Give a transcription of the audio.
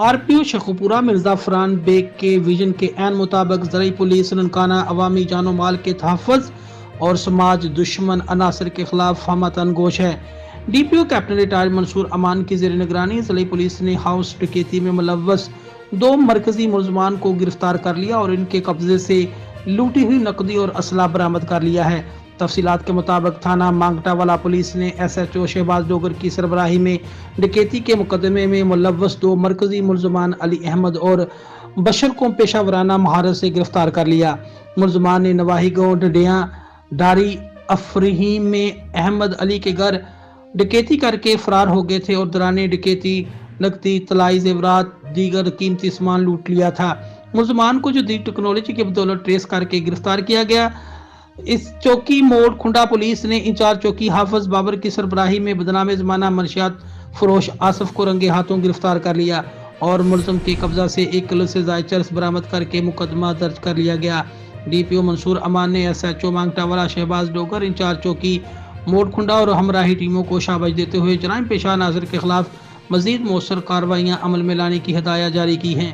RPO Sheikhupura Mirza Farhan bag के vision के ऐन मुताबिक ज़राई पुलिस ननकाना अवामी जानो माल के तहफ़्फ़ुज़ और समाज दुश्मन अनासर के खिलाफ हमतन गोश है। DPO कैप्टन रिटायर्ड मंसूर अमान की ज़ेर निगरानी ज़िला पुलिस ने हाउस डकैती में मुलव्वस 2 मरकजी मुलजमान को गिरफ्तार कर लिया और इनके कब्जे से लूटी हुई नकदी और असला बरामद कर लिया है। तफसीलात के मुताबिक थाना मांगटा वाला पुलिस ने SHO शहबाज डोगर की सरबराही में डकैती के मुकदमे में मुलव्वस 2 मरकजी मुलजमान अली अहमद और बशर को पेशा वराना महारत से गिरफ्तार कर लिया। मुलजमान ने नवाही गांव डडिया डारी अफरीम में अहमद अली के घर डकैती करके फरार हो गए थे और दौरान डकैती नकदी तलाई जेवरात दीगर कीमती सामान लूट लिया था। मुलजमान को जदीद टेक्नोलॉजी की बदौलत ट्रेस करके गिरफ्तार किया गया। इस चौकी मोड़ खुंडा पुलिस ने इंचार्ज चौकी हाफिज बाबर की सरबराही में बदनाम जमाना मनशियात फरोश आसफ को रंगे हाथों गिरफ्तार कर लिया और मुलजम के कब्जा से 1 किलो से ज़ायद चरस बरामद करके मुकदमा दर्ज कर लिया गया। DPO मंसूर अमान ने SHO मांगटा वाला शहबाज डोगर इंचार्ज चौकी मोड़ खुंडा और हमराही टीमों को शाबाश देते हुए जराइम पेशा नाज़र के खिलाफ मजीद मौसर कार्रवाइयाँ अमल में लाने की हिदायत जारी की हैं।